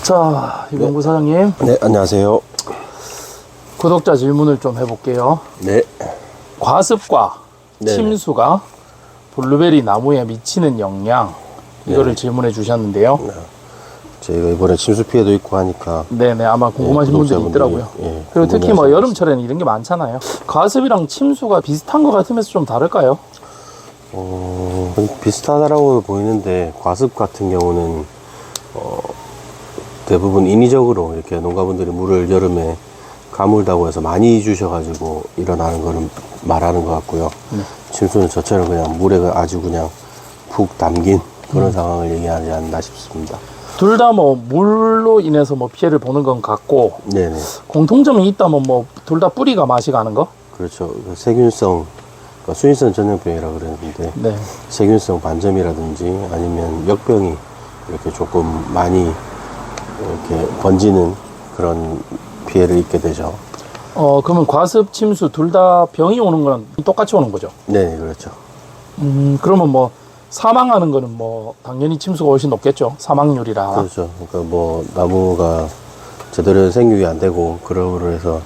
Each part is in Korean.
자, 이병구 사장님. 네, 안녕하세요. 구독자 질문을 좀 해볼게요. 네. 과습과 네네. 침수가 블루베리 나무에 미치는 영향, 이거를 질문해 주셨는데요. 저희가 이번에 침수 피해도 있고 하니까. 네네, 아마 궁금하신 분들이 구독자분들이, 있더라고요. 예, 그리고 특히 뭐 궁금해하시는 여름철에는 이런 게 많잖아요. 과습이랑 침수가 비슷한 것 같으면서 좀 다를까요? 비슷하다라고 보이는데, 과습 같은 경우는, 대부분 인위적으로 이렇게 농가분들이 물을 여름에 가물다고 해서 많이 주셔가지고 일어나는 거는 말하는 것 같고요. 침수는 저처럼 그냥 물에 아주 그냥 푹 담긴 그런 상황을 얘기하지 않나 싶습니다. 둘 다 뭐 물로 인해서 뭐 피해를 보는 건 같고, 네네. 공통점이 있다면 뭐 둘 다 뿌리가 맛이 가는 거? 그렇죠. 세균성, 그러니까 수인성 전염병이라 그러는데, 네. 세균성 반점이라든지 아니면 역병이 이렇게 조금 많이 이렇게 번지는 그런 피해를 입게 되죠. 그러면 과습, 침수 둘 다 병이 오는 건 똑같이 오는 거죠? 네, 그렇죠. 그러면 뭐 사망하는 거는 뭐 당연히 침수가 훨씬 높겠죠. 사망률이라. 그렇죠. 그러니까 뭐 나무가 제대로 생육이 안 되고 그러므로 해서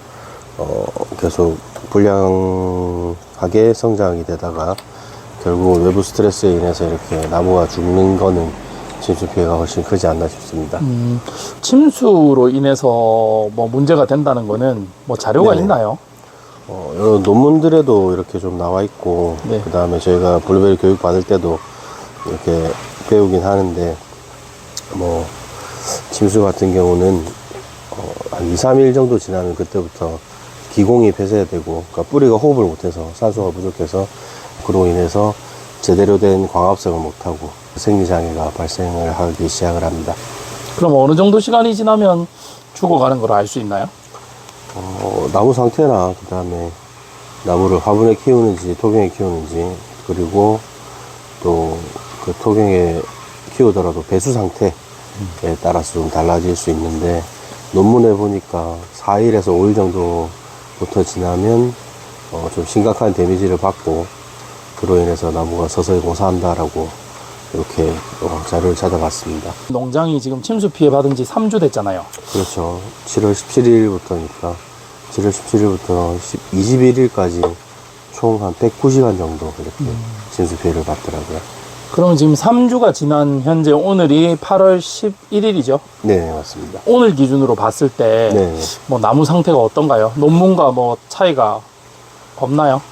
계속 불량하게 성장이 되다가 결국 외부 스트레스에 인해서 이렇게 나무가 죽는 거는 침수 피해가 훨씬 크지 않나 싶습니다. 침수로 인해서 뭐 문제가 된다는 거는 뭐 자료가 네네. 있나요? 여러 논문들에도 이렇게 좀 나와 있고, 네. 그 다음에 저희가 블루베리 교육 받을 때도 이렇게 배우긴 하는데, 뭐, 침수 같은 경우는, 한 2, 3일 정도 지나면 그때부터 기공이 폐쇄되고, 그러니까 뿌리가 호흡을 못해서 산소가 부족해서, 그로 인해서 제대로 된 광합성을 못하고 생리장애가 발생을 하기 시작을 합니다. 그럼 어느 정도 시간이 지나면 죽어가는 걸 알 수 있나요? 나무 상태나 그 다음에 나무를 화분에 키우는지 토경에 키우는지, 그리고 또 그 토경에 키우더라도 배수 상태에 따라서 좀 달라질 수 있는데, 논문에 보니까 4일에서 5일 정도부터 지나면 좀 심각한 데미지를 받고, 그로 인해서 나무가 서서히 고사한다라고 이렇게 자료를 찾아봤습니다. 농장이 지금 침수 피해 받은 지 3주 됐잖아요. 그렇죠. 7월 17일부터니까 7월 17일부터 21일까지 총 한 109시간 정도 이렇게 침수 피해를 받더라고요. 그러면 지금 3주가 지난 현재 오늘이 8월 11일이죠? 네, 맞습니다. 오늘 기준으로 봤을 때 네. 뭐 나무 상태가 어떤가요? 논문과 뭐 차이가 없나요?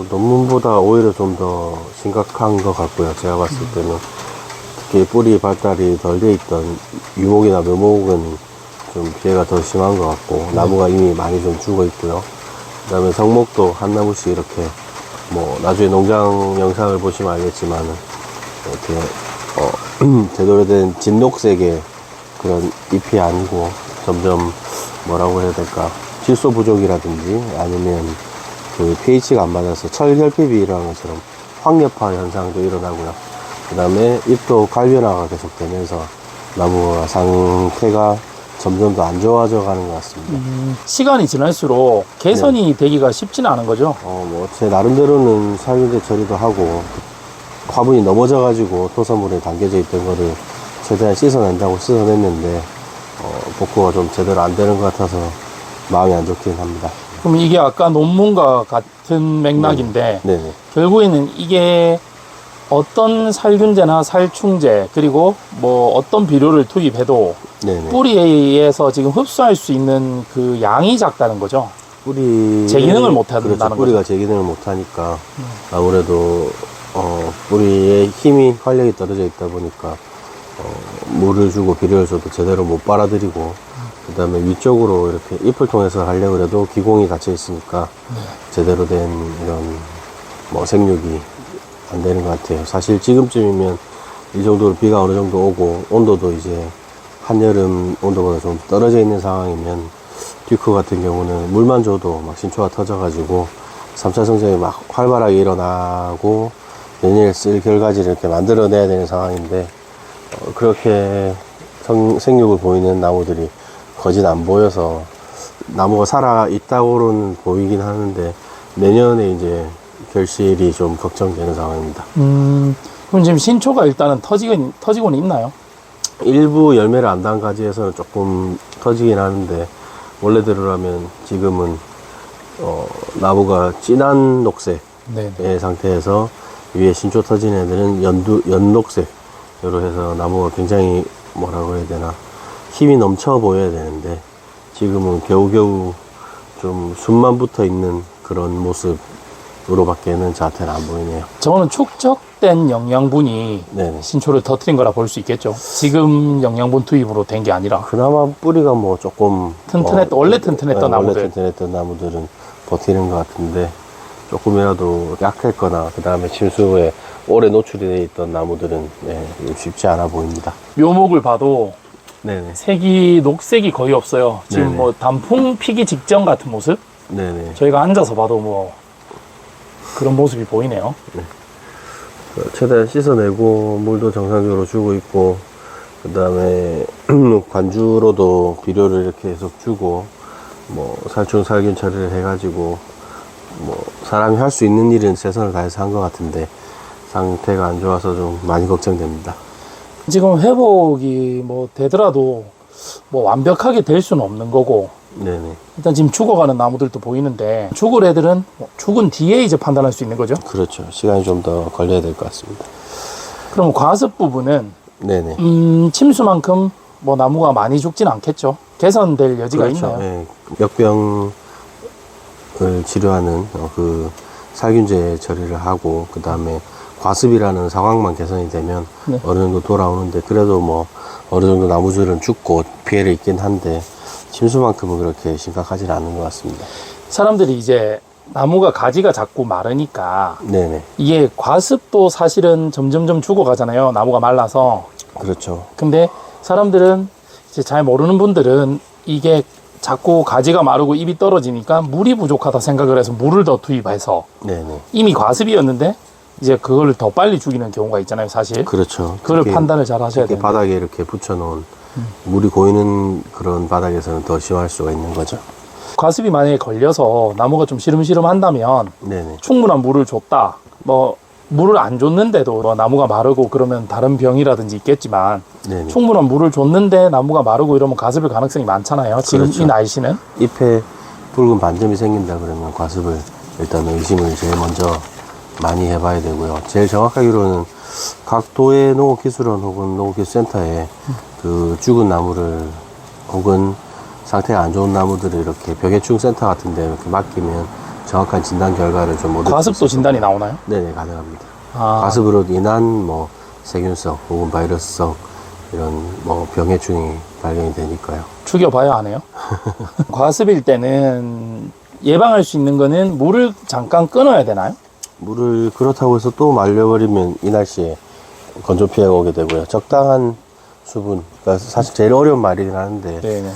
논문보다 오히려 좀 더 심각한 것 같고요. 제가 봤을 때는 특히 뿌리 발달이 덜 돼 있던 유목이나 묘목은 좀 피해가 더 심한 것 같고, 나무가 이미 많이 좀 죽어 있고요. 그 다음에 성목도 한 나무씩 이렇게 뭐 나중에 농장 영상을 보시면 알겠지만 이렇게 제대로 된 진녹색의 그런 잎이 아니고 점점 뭐라고 해야 될까, 질소 부족이라든지 아니면 그 pH가 안 맞아서 철결핍이 일어나는 것처럼 황엽화 현상도 일어나고요. 그 다음에 잎도 갈변화가 계속되면서 나무가 상태가 점점 더 안 좋아져 가는 것 같습니다. 시간이 지날수록 개선이 되기가 쉽지는 않은 거죠? 뭐 제 나름대로는 살균제 처리도 하고, 화분이 넘어져가지고 토사물에 담겨져 있던 거를 최대한 씻어낸다고 씻어냈는데, 복구가 좀 제대로 안 되는 것 같아서 마음이 안 좋긴 합니다. 그럼 이게 아까 논문과 같은 맥락인데 네네. 결국에는 이게 어떤 살균제나 살충제 그리고 뭐 어떤 비료를 투입해도 네네. 뿌리에서 지금 흡수할 수 있는 그 양이 작다는 거죠. 뿌리 제 기능을 못 한다는 그렇죠. 뿌리가 거죠. 제 기능을 못 하니까 아무래도 뿌리에 힘이 활력이 떨어져 있다 보니까 물을 주고 비료를 줘도 제대로 못 빨아들이고, 그 다음에 위쪽으로 이렇게 잎을 통해서 하려고 해도 기공이 닫혀 있으니까 제대로 된 이런 뭐 생육이 안 되는 것 같아요. 사실 지금쯤이면 이 정도로 비가 어느 정도 오고 온도도 이제 한여름 온도보다 좀 떨어져 있는 상황이면 듀크 같은 경우는 물만 줘도 막 신초가 터져가지고 3차 성장이 막 활발하게 일어나고 내년에 쓸 결과지를 이렇게 만들어내야 되는 상황인데, 그렇게 생육을 보이는 나무들이 거진 안 보여서 나무가 살아 있다고는 보이긴 하는데, 내년에 이제 결실이 좀 걱정되는 상황입니다. 그럼 지금 신초가 일단은 터지고는 있나요? 일부 열매를 안 단 가지에서는 조금 터지긴 하는데, 원래대로라면 지금은 나무가 진한 녹색의 네. 상태에서 위에 신초 터진 애들은 연녹색으로 해서 나무가 굉장히 뭐라고 해야 되나, 힘이 넘쳐 보여야 되는데, 지금은 겨우겨우 좀 숨만 붙어 있는 그런 모습으로밖에는 자태는 안 보이네요. 저거는 축적된 영양분이 네네. 신초를 터뜨린 거라 볼 수 있겠죠. 지금 영양분 투입으로 된 게 아니라. 그나마 뿌리가 뭐 조금 원래 튼튼했던 나무들. 원래 튼튼했던 나무들은 버티는 것 같은데, 조금이라도 약했거나 그 다음에 침수에 오래 노출이 되어 있던 나무들은 쉽지 않아 보입니다. 묘목을 봐도 네네. 색이 녹색이 거의 없어요. 지금 네네. 뭐 단풍 피기 직전 같은 모습? 네네. 저희가 앉아서 봐도 뭐 그런 모습이 보이네요. 최대한 씻어내고 물도 정상적으로 주고 있고, 그 다음에 관주로도 비료를 이렇게 계속 주고, 뭐 살충 살균 처리를 해가지고 뭐 사람이 할 수 있는 일은 최선을 다해서 한 것 같은데, 상태가 안 좋아서 좀 많이 걱정됩니다. 지금 회복이 뭐 되더라도 뭐 완벽하게 될 수는 없는 거고, 네네. 일단 지금 죽어가는 나무들도 보이는데, 죽을 애들은 뭐 죽은 뒤에 이제 판단할 수 있는 거죠. 그렇죠. 시간이 좀 더 걸려야 될 것 같습니다. 그럼 과습 부분은 네네. 침수만큼 뭐 나무가 많이 죽진 않겠죠. 개선될 여지가 있나요? 예. 역병을 치료하는 그 살균제 처리를 하고, 그 다음에 과습이라는 상황만 개선이 되면 네. 어느 정도 돌아오는데, 그래도 뭐 어느 정도 나무들은 죽고 피해를 입긴 한데, 침수만큼은 그렇게 심각하진 않은 것 같습니다. 사람들이 이제 나무가 가지가 자꾸 마르니까 네네. 이게 과습도 사실은 점점점 죽어가잖아요. 나무가 말라서. 그렇죠. 근데 사람들은 이제 잘 모르는 분들은 이게 자꾸 가지가 마르고 잎이 떨어지니까 물이 부족하다 생각을 해서 물을 더 투입해서 네네. 이미 과습이었는데 이제 그걸 더 빨리 죽이는 경우가 있잖아요, 사실. 그렇죠. 그걸 특히 판단을 잘 하셔야 이렇게 돼요. 바닥에 이렇게 붙여놓은 물이 고이는 그런 바닥에서는 더 심할 수가 있는 거죠. 과습이 만약에 걸려서 나무가 좀 시름시름 한다면 네네. 충분한 물을 줬다. 뭐 물을 안 줬는데도 뭐 나무가 마르고 그러면 다른 병이라든지 있겠지만, 네네. 충분한 물을 줬는데 나무가 마르고 이러면 과습일 가능성이 많잖아요. 지금 그렇죠. 이 날씨는. 잎에 붉은 반점이 생긴다 그러면 과습을 일단 의심을 제일 먼저 많이 해봐야 되고요. 제일 정확하기로는 각 도의 농업기술원 혹은 농업기술센터에 그 죽은 나무를 혹은 상태가 안 좋은 나무들을 이렇게 벽해충 센터 같은 데 이렇게 맡기면 정확한 진단 결과를 좀 얻을 수 과습도 있어서. 진단이 나오나요? 네네, 가능합니다. 아, 과습으로 인한 뭐 세균성 혹은 바이러스성 이런 뭐 병해충이 발견이 되니까요. 죽여봐야 하네요. 과습일 때는 예방할 수 있는 거는 물을 잠깐 끊어야 되나요? 물을 그렇다고 해서 또 말려버리면 이 날씨에 건조 피해가 오게 되고요. 적당한 수분, 그러니까 사실 제일 어려운 말이긴 하는데, 네.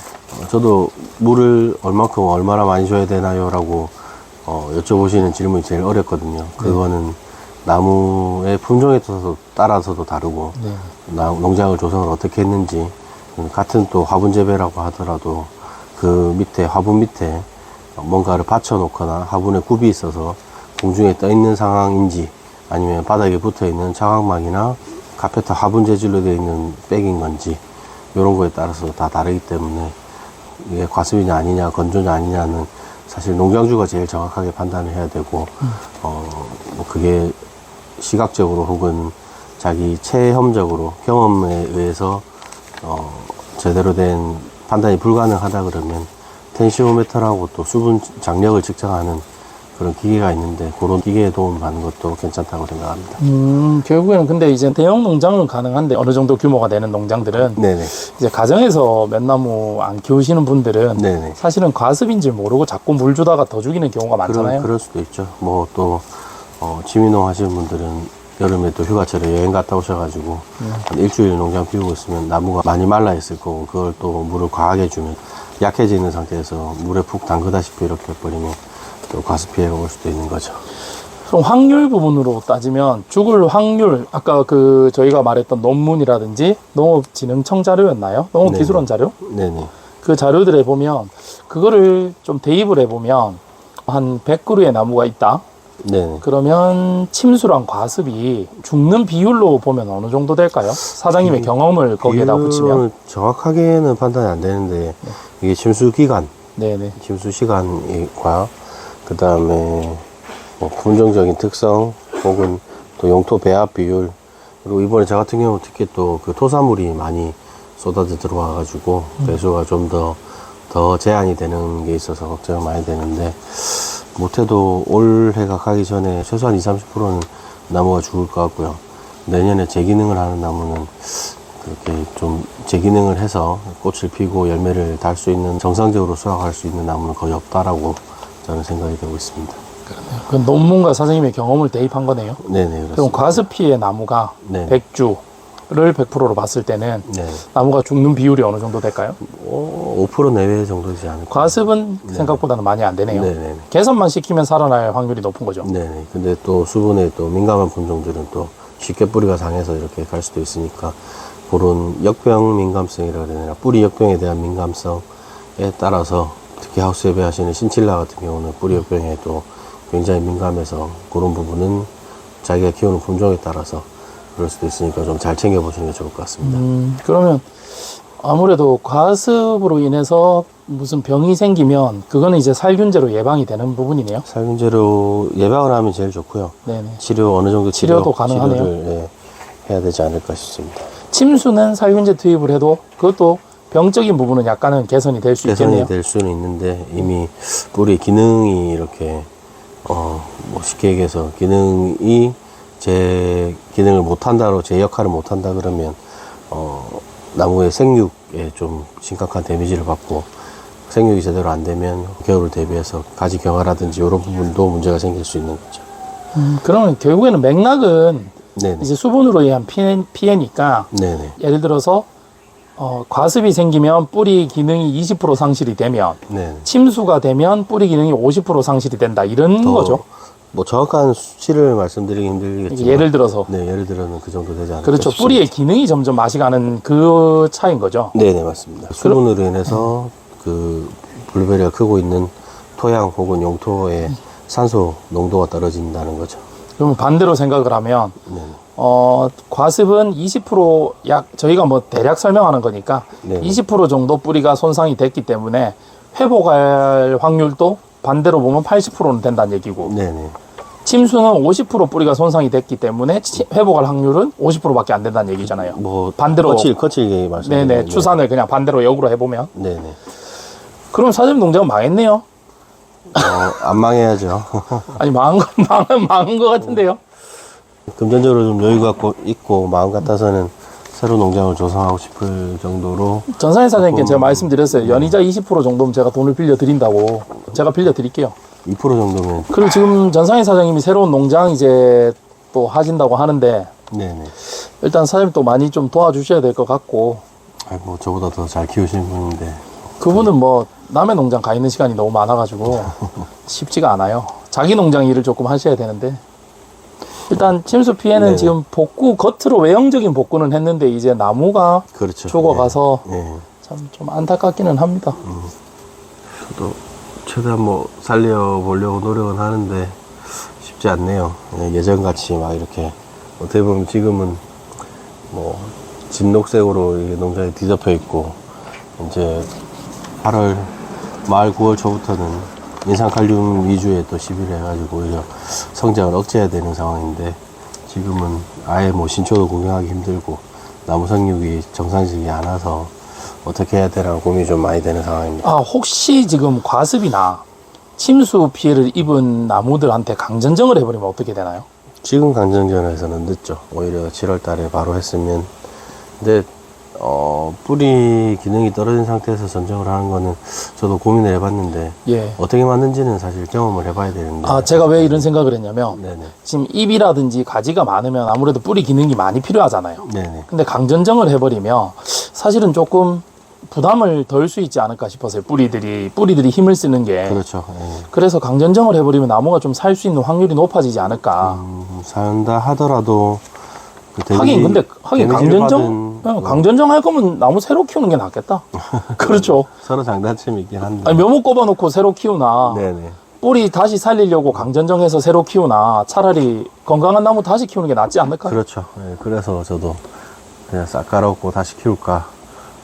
저도 물을 얼마큼 얼마나 많이 줘야 되나요? 라고 여쭤보시는 질문이 제일 어렵거든요. 그거는 나무의 품종에 따라서도 다르고, 네. 농장을 조성을 어떻게 했는지, 같은 또 화분 재배라고 하더라도 그 밑에, 화분 밑에 뭔가를 받쳐 놓거나 화분에 굽이 있어서 공중에 떠 있는 상황인지, 아니면 바닥에 붙어 있는 차광막이나 카페트 화분 재질로 되어 있는 백인 건지, 이런 거에 따라서 다 다르기 때문에 이게 과습이냐 아니냐, 건조냐 아니냐는 사실 농장주가 제일 정확하게 판단을 해야 되고, 뭐 그게 시각적으로 혹은 자기 체험적으로 경험에 의해서 제대로 된 판단이 불가능하다 그러면 텐시오메터라고 또 수분 장력을 측정하는 그런 기계가 있는데, 그런 기계에 도움 받는 것도 괜찮다고 생각합니다. 결국에는 근데 이제 대형 농장은 가능한데, 어느 정도 규모가 되는 농장들은 네네. 이제 가정에서 몇나무 안 키우시는 분들은 네네. 사실은 과습인지 모르고 자꾸 물 주다가 더 죽이는 경우가 많잖아요. 그럴 수도 있죠. 뭐 또 취미농 하시는 분들은 여름에 또 휴가철에 여행 갔다 오셔가지고 한 일주일 농장 비우고 있으면 나무가 많이 말라 있을 거고, 그걸 또 물을 과하게 주면 약해져 있는 상태에서 물에 푹 담그다시피 이렇게 버리면 또 과습 피해가 올 수도 있는 거죠. 그럼 확률 부분으로 따지면 죽을 확률, 아까 그 저희가 말했던 논문이라든지 농업진흥청 자료였나요? 농업기술원 자료? 네네. 그 자료들에 보면 그거를 좀 대입을 해보면 한 100그루의 나무가 있다. 네. 그러면 침수랑 과습이 죽는 비율로 보면 어느 정도 될까요? 사장님의 경험을 거기에다 붙이면. 비율은 정확하게는 판단이 안 되는데 이게 침수 기간, 네네. 침수 시간과 그 다음에 뭐 품종적인 특성 혹은 또 용토 배합 비율 그리고 이번에 저 같은 경우 특히 또 그 토사물이 많이 쏟아져 들어와 가지고 배수가 좀 더 제한이 되는 게 있어서 걱정이 많이 되는데 못해도 올해가 가기 전에 최소한 20-30%는 나무가 죽을 것 같고요. 내년에 재기능을 하는 나무는 그렇게 좀 재기능을 해서 꽃을 피고 열매를 달 수 있는 정상적으로 수확할 수 있는 나무는 거의 없다라고 저는 생각이 되고 있습니다. 그러네요. 그 논문과 사장님의 경험을 대입한 거네요. 네네 그렇습니다. 그럼 과습 피해 나무가 네. 100주를 100%로 봤을 때는 네. 나무가 죽는 비율이 어느 정도 될까요? 5% 내외 정도 되지 않을까. 과습은 생각보다는 많이 안 되네요. 네네. 개선만 시키면 살아날 확률이 높은 거죠. 네네. 근데 또 수분에 또 민감한 품종들은 또 쉽게 뿌리가 상해서 이렇게 갈 수도 있으니까 그런 역병 민감성이라 해야 되나 뿌리 역병에 대한 민감성에 따라서 특히 하우스 재배하시는 신칠라 같은 경우는 뿌리 역병에 또 굉장히 민감해서 그런 부분은 자기가 키우는 품종에 따라서 그럴 수도 있으니까 좀 잘 챙겨보시는 게 좋을 것 같습니다. 그러면 아무래도 과습으로 인해서 무슨 병이 생기면 그거는 이제 살균제로 예방이 되는 부분이네요. 살균제로 예방을 하면 제일 좋고요. 네네. 치료 어느 정도 치료도 가능하네요. 치료를 해야 되지 않을까 싶습니다. 침수는 살균제 투입을 해도 그것도 병적인 부분은 약간은 개선이 될 수 있겠네요. 개선이 될 수는 있는데 이미 뿌리 기능이 이렇게 뭐 쉽게 얘기해서 기능이 제 기능을 못한다로 제 역할을 못한다 그러면 나무의 생육에 좀 심각한 데미지를 받고 생육이 제대로 안 되면 겨울을 대비해서 가지 경화라든지 이런 부분도 문제가 생길 수 있는 거죠. 그러면 결국에는 맥락은 네네. 이제 수분으로 의한 피해니까 네네. 예를 들어서 과습이 생기면 뿌리 기능이 20% 상실이 되면 네네. 침수가 되면 뿌리 기능이 50% 상실이 된다 이런 거죠. 뭐 정확한 수치를 말씀드리기 힘들겠지만 예를 들어서 네, 예를 들어는 그 정도 되지 않을까 그렇죠. 싶습니다. 뿌리의 기능이 점점 맛이 가는 그 차이인 거죠. 네네 맞습니다. 수분으로 인해서 그 블루베리가 크고 있는 토양 혹은 용토의 산소 농도가 떨어진다는 거죠. 그러면 반대로 생각을 하면 네. 과습은 20% 저희가 뭐 대략 설명하는 거니까 네. 20% 정도 뿌리가 손상이 됐기 때문에 회복할 확률도 반대로 보면 80%는 된다는 얘기고 네네. 침수는 50% 뿌리가 손상이 됐기 때문에 회복할 확률은 50%밖에 안 된다는 얘기잖아요. 뭐 반대로 거칠게 말씀드리면 네네 추산을 그냥 반대로 역으로 해보면 네네. 그럼 사장님 농장은 망했네요. 안 망해야죠. 아니 망한 것 같은데요. 금전적으로 좀 여유가 있고 마음 같아서는 새로 농장을 조성하고 싶을 정도로 전상희 사장님께 제가 말씀드렸어요. 연이자 20% 정도면 제가 돈을 빌려드린다고. 제가 빌려드릴게요. 2% 정도면 그리고 지금 전상희 사장님이 새로운 농장 이제 또 하신다고 하는데 네네. 일단 사장님 또 많이 좀 도와주셔야 될 것 같고 뭐 저보다 더 잘 키우시는 분인데 그분은 뭐 남의 농장 가 있는 시간이 너무 많아가지고 쉽지가 않아요. 자기 농장 일을 조금 하셔야 되는데 일단 침수 피해는 네네. 지금 복구 겉으로 외형적인 복구는 했는데 이제 나무가 그렇죠. 죽어가서 네. 참 좀 안타깝기는 합니다. 저도 최대한 뭐 살려보려고 노력은 하는데 쉽지 않네요. 예전같이 막 이렇게 어떻게 보면 지금은 뭐 진녹색으로 이 농장이 뒤덮여 있고 이제 8월 말 9월 초부터는 인산칼륨 위주의 또 시비를 해가지고 오히려 성장을 억제해야 되는 상황인데 지금은 아예 뭐 신초도 구경하기 힘들고 나무 생육이 정상적이지 않아서 어떻게 해야 되나 고민이 좀 많이 되는 상황입니다. 혹시 지금 과습이나 침수 피해를 입은 나무들한테 강전정을 해버리면 어떻게 되나요? 지금 강정전에서는 늦죠. 오히려 7월 달에 바로 했으면. 근데, 뿌리 기능이 떨어진 상태에서 전정을 하는 거는 저도 고민을 해봤는데, 예. 어떻게 맞는지는 사실 경험을 해봐야 되는데. 제가 왜 이런 생각을 했냐면, 네네. 지금 잎이라든지 가지가 많으면 아무래도 뿌리 기능이 많이 필요하잖아요. 네네. 근데 강전정을 해버리면 사실은 조금 부담을 덜 수 있지 않을까 싶어서요. 뿌리들이 힘을 쓰는 게. 그렇죠. 예. 그래서 강전정을 해버리면 나무가 좀 살 수 있는 확률이 높아지지 않을까. 사연다 하더라도, 하긴 데미지를 강전정 받은 강전정 할 거면 나무 새로 키우는 게 낫겠다. 그렇죠. 서로 장단점이 있긴 한데. 아니, 묘목 꼽아놓고 새로 키우나. 네네. 뿌리 다시 살리려고 강전정해서 새로 키우나 차라리 건강한 나무 다시 키우는 게 낫지 않을까요? 그렇죠. 예, 그래서 저도 그냥 싹 갈아엎고 다시 키울까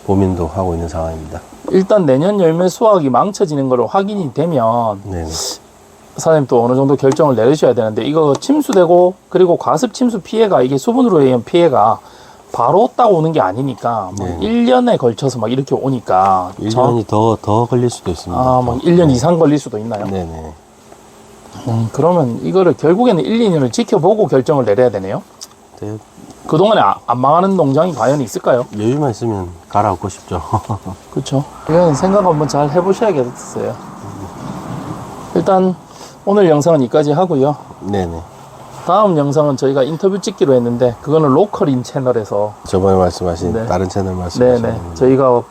고민도 하고 있는 상황입니다. 일단 내년 열매 수확이 망쳐지는 걸로 확인이 되면 네네. 사장님 또 어느 정도 결정을 내리셔야 되는데 이거 침수되고 그리고 과습 침수 피해가 이게 수분으로 인한 피해가 바로 딱 오는 게 아니니까 뭐 네. 1년에 걸쳐서 막 이렇게 오니까 1년이 더 걸릴 수도 있습니다. 막 1년 이상 걸릴 수도 있나요? 네네. 그러면 이거를 결국에는 1, 2년을 지켜보고 결정을 내려야 되네요. 네, 그동안에 안 망하는 농장이 과연 있을까요? 여유만 있으면 갈아엎고 싶죠. 그렇죠. 이건 생각 한번 잘 해보셔야겠어요. 일단 오늘 영상은 여기까지 하고요. 네네. 다음 영상은 저희가 인터뷰 찍기로 했는데 그거는 로컬인 채널에서 저번에 말씀하신 네. 다른 채널 말씀하신 네네 저희가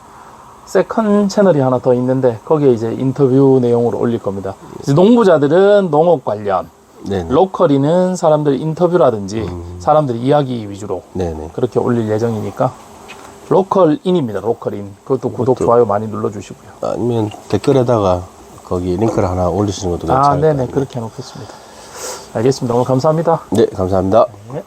세컨 채널이 하나 더 있는데 거기에 이제 인터뷰 내용으로 올릴 겁니다. 이제 농부자들은 농업 관련, 네네. 로컬이는 사람들 인터뷰라든지 사람들 이야기 위주로 네네. 그렇게 올릴 예정이니까 로컬인입니다. 로컬인. 그것도 구독, 좋아요 많이 눌러주시고요. 아니면 댓글에다가 거기 링크를 하나 올리시는 것도 괜찮을 것 네네 같아요. 그렇게 해놓겠습니다. 알겠습니다. 오늘 감사합니다. 네, 감사합니다. 네.